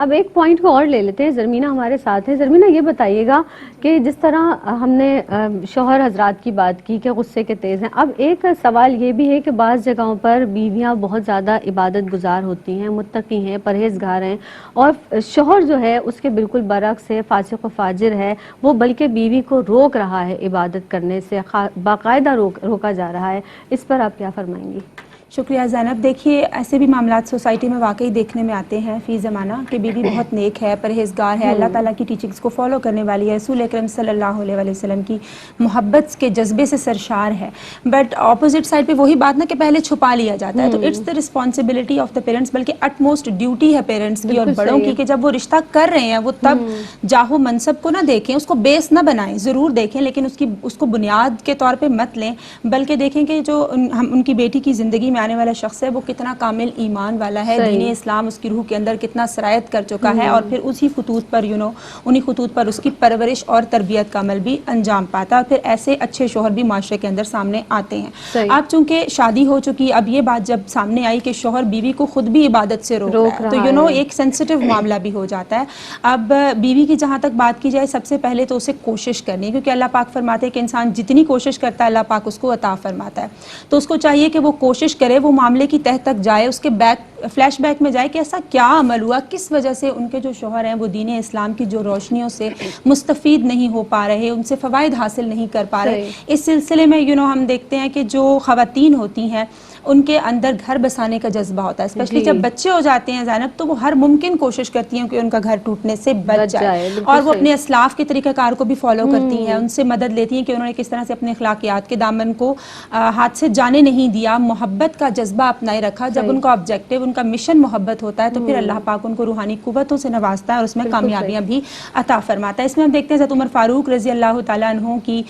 اب ایک پوائنٹ کو اور لے لیتے ہیں. زرمینہ ہمارے ساتھ ہے. زرمینہ یہ بتائیے گا کہ جس طرح ہم نے شوہر حضرات کی بات کی کہ غصے کے تیز ہیں، اب ایک سوال یہ بھی ہے کہ بعض جگہوں پر بیویاں بہت زیادہ عبادت گزار ہوتی ہیں، متقی ہیں، پرہیزگار ہیں، اور شوہر جو ہے اس کے بالکل برعکس ہے، فاسق و فاجر ہے، وہ بلکہ بیوی کو روک رہا ہے عبادت کرنے سے، باقاعدہ روکا جا رہا ہے. اس پر آپ کیا فرمائیں گی؟ شکریہ زینب. دیکھیے ایسے بھی معاملات سوسائٹی میں واقعی دیکھنے میں آتے ہیں فی زمانہ کہ بیوی بہت نیک ہے، پرہیزگار ہے، اللہ تعالیٰ کی ٹیچنگز کو فالو کرنے والی ہے، رسول اکرم صلی اللہ علیہ وسلم کی محبت کے جذبے سے سرشار ہے. بٹ اپوزٹ سائڈ پہ وہی بات نا کہ پہلے چھپا لیا جاتا ہے. تو it's the responsibility of the parents, بلکہ اٹ موسٹ ڈیوٹی ہے پیرنٹس کی اور بڑوں کی کہ جب وہ رشتہ کر رہے ہیں وہ تب جاہو منصب کو نہ دیکھیں، اس کو بیس نہ بنائیں، ضرور دیکھیں لیکن اس کو بنیاد کے طور پہ مت لیں، بلکہ دیکھیں کہ جو ان کی بیٹی کی زندگی میں آنے والا شخص ہے وہ کتنا کامل ایمان والا ہے، دین اسلام اس کی روح کے اندر کتنا سرایت کر چکا ہے، اور پھر اسی خطوط پر انہی خطوط پر اس کی پرورش اور تربیت کا عمل بھی انجام پاتا ہے، اور پھر ایسے اچھے شوہر بھی معاشرے کے اندر سامنے آتے ہیں. اب چونکہ شادی ہو چکی، اب یہ بات جب سامنے آئی کہ شوہر بیوی کو خود بھی عبادت سے روک رہا ہے تو ایک سینسٹیو معاملہ بھی ہو جاتا ہے. اب بیوی کی جہاں تک بات کی جائے، سب سے پہلے تو اسے کوشش کرنی ہے، کیونکہ اللہ پاک فرماتے ہیں کہ انسان جتنی کوشش کرتا ہے اللہ پاک اس کو عطا فرماتا ہے. تو اس کو چاہیے کہ وہ کوشش کرے، وہ معاملے کی تہ تک جائے، اس کے فلیش بیک میں جائے کہ ایسا کیا عمل ہوا، کس وجہ سے ان کے جو شوہر ہیں وہ دین اسلام کی جو روشنیوں سے مستفید نہیں ہو پا رہے، ان سے فوائد حاصل نہیں کر پا رہے. اس سلسلے میں ہم دیکھتے ہیں کہ جو خواتین ہوتی ہیں ان کے اندر گھر بسانے کا جذبہ ہوتا ہے، اسپیشلی جب بچے ہو جاتے ہیں زینب، تو وہ ہر ممکن کوشش کرتی ہیں کہ ان کا گھر ٹوٹنے سے بچ جائے، اور وہ اپنے اسلاف کے طریقہ کار کو بھی فالو کرتی ہیں، ان سے مدد لیتی ہیں کہ انہوں نے کس طرح سے اپنے اخلاقیات کے دامن کو ہاتھ سے جانے نہیں دیا، محبت کا جذبہ اپنائے رکھا. جب ان کا آبجیکٹو، ان کا مشن محبت ہوتا ہے تو پھر اللہ پاک ان کو روحانی قوتوں سے نوازتا ہے اور اس میں کامیابیاں بھی عطا فرماتا ہے. اس میں ہم دیکھتے ہیں حضرت عمر فاروق رضی اللہ تعالیٰ عنہ کی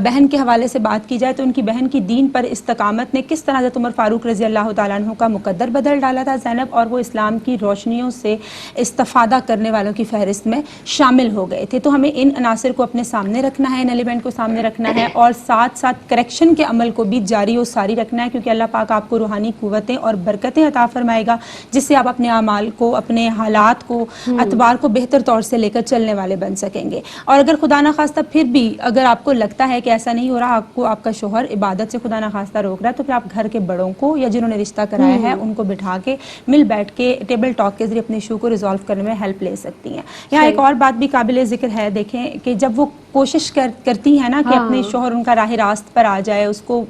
بہن کے حوالے سے بات کی جائے تو ان کی بہن کی دین پر استقامت نے کس طرح حضرت عمر فاروق رضی اللہ تعالیٰ عنہ کا مقدر بدل ڈالا تھا زینب، اور وہ اسلام کی روشنیوں سے استفادہ کرنے والوں کی فہرست میں شامل ہو گئے تھے. تو ہمیں ان عناصر کو اپنے سامنے رکھنا ہے، ان ایلیمنٹ کو سامنے رکھنا ہے، اور ساتھ ساتھ کریکشن کے عمل کو بھی جاری و ساری رکھنا ہے، کیونکہ اللہ پاک آپ کو روحانی قوتیں اور برکتیں عطا فرمائے گا جس سے آپ اپنے اعمال کو، اپنے حالات کو، اعتبار کو بہتر طور سے لے کر چلنے والے بن سکیں گے. اور اگر خدا نخواستہ پھر بھی اگر آپ کو لگتا ہے کہ ایسا نہیں ہو رہا، آپ کو آپ کا شوہر عبادت سے خدا نخواستہ روک رہا ہے، تو پھر آپ گھر کے بڑوں کو یا جنہوں نے رشتہ کرایا ہے ان کو بٹھا کے مل بیٹھ کے ٹیبل ٹاک کے ذریعے اپنے ایشو کو ریزالو کرنے میں ہیلپ لے سکتی ہیں. یہاں ایک اور بات بھی قابل ذکر ہے، دیکھیں کہ جب وہ کوشش کرتی ہیں نا کہ اپنے شوہر ان کا راہ راست پر آ جائے، اس کو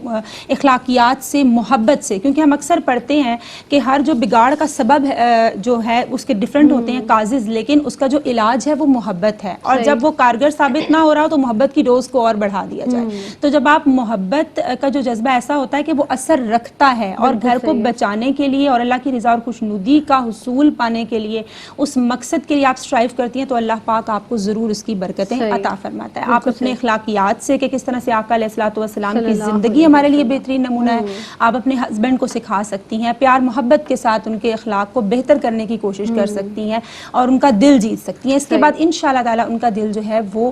اخلاقیات سے، محبت سے، کیونکہ ہم اکثر پڑھتے ہیں کہ ہر جو بگاڑ کا سبب جو ہے اس کے ڈیفرنٹ ہوتے ہیں کازز، لیکن اس کا جو علاج ہے وہ محبت ہے، اور جب وہ کارگر ثابت نہ ہو رہا تو محبت کی ڈوز کو اور بڑھا دیا جائے. تو جب آپ محبت کا جو جذبہ ایسا ہوتا ہے کہ وہ اثر رکھتا ہے، اور گھر کو بچانے کے لیے اور اللہ کی رضا اور خوشنودی کا حصول پانے کے لیے، اس مقصد کے لیے آپ اسٹرائیو کرتی ہیں، تو اللہ پاک آپ کو ضرور اس کی برکتیں عطا فرماتا ہے. آپ اپنے اخلاقیات سے کہ کس طرح سے آقا علیہ الصلوۃ والسلام کی زندگی ہمارے لیے بہترین نمونہ ہے، آپ اپنے ہسبینڈ کو سکھا سکتی ہیں، پیار محبت کے ساتھ ان کے اخلاق کو بہتر کرنے کی کوشش کر سکتی ہیں اور ان کا دل جیت سکتی ہیں. اس کے بعد انشاءاللہ تعالیٰ ان کا دل جو ہے وہ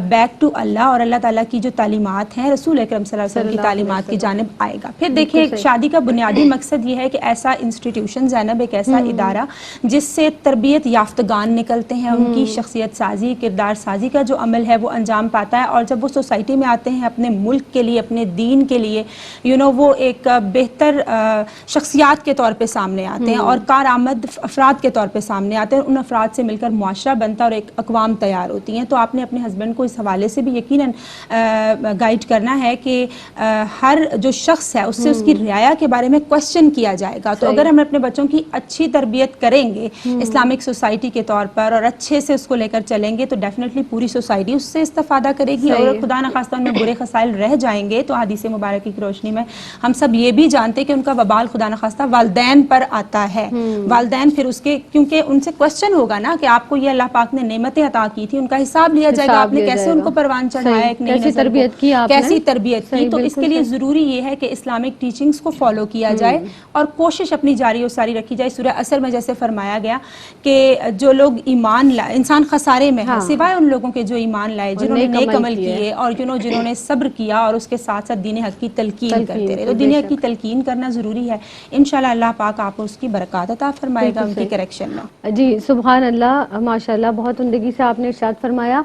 بیک ٹو اللہ اور اللہ تعالیٰ کی جو تعلیمات ہیں، رسول اکرم صلی اللہ علیہ وسلم کی تعلیمات کی جانب آئے گا. پھر دیکھیے شادی کا بنیادی مقصد یہ ہے کہ ایسا انسٹیٹیوشن زینب، ایک ایسا ادارہ جس سے تربیت یافتگان نکلتے ہیں، ان کی شخصیت سازی، کردار سازی کا جو عمل ہے وہ انجام پاتا ہے، اور جب وہ سوسائٹی میں آتے ہیں اپنے ملک کے لیے، اپنے دین کے لیے، وہ ایک بہتر شخصیات کے طور پہ سامنے آتے ہیں اور کارآمد افراد کے طور پہ سامنے آتے ہیں، ان افراد سے مل کر معاشرہ بنتا ہے اور ایک اقوام تیار ہوتی ہیں. تو آپ نے اپنے ہسبینڈ کو اس حوالے سے بھی یقیناً گائیڈ کرنا ہے کہ ہر جو شخص ہے اس سے اس کی رعایا کے بارے میں کوشچن کیا جائے گا. تو اگر ہم اپنے بچوں کی اچھی تربیت کریں گے اسلامک سوسائٹی کے طور پر اور اچھے سے اس کو لے کر چلیں گے، تو ڈیفینیٹلی پوری سوسائٹی اس سے استفادہ کرے گی. اور خدا نخواستہ ان میں برے خصائل رہ جائیں گے تو حدیث مبارکہ کی روشنی میں ہم سب یہ بھی جانتے کہ ان کا وبال خدا نخواستہ والدین پر آتا ہے. والدین پھر اس کے، کیونکہ ان سے کوشچن ہوگا نا کہ آپ کو یہ اللہ پاک نے نعمتیں عطا کی تھی، ان کا حساب لیا جائے گا، آپ نے کیسے ان کو پروان چڑھایا، ایک نئی نسل کو کیسی تربیت کی. تو اس کے لیے ضروری یہ ہے کہ اسلامک ٹیچنگز کو فالو کیا جائے اور کوشش اپنی جاری و ساری رکھی جائے. سورہ عصر میں جیسے فرمایا گیا کہ جو لوگ ایمان لائے, انسان خسارے میں ہے سوائے ان لوگوں کے جو ایمان لائے, جنہوں نے نیک عمل کیے اور جنہوں نے صبر کیا اور اس کے ساتھ ساتھ دین حق کی تلقین کرتے رہے. تو دین حق کی تلقین کرنا ضروری ہے. انشاءاللہ اللہ پاک آپ اس کی برکات عطا فرمائے گا ان کی کریکشن میں. جی سبحان اللہ, ماشاء اللہ, بہت عمدگی سے آپ نے ارشاد فرمایا.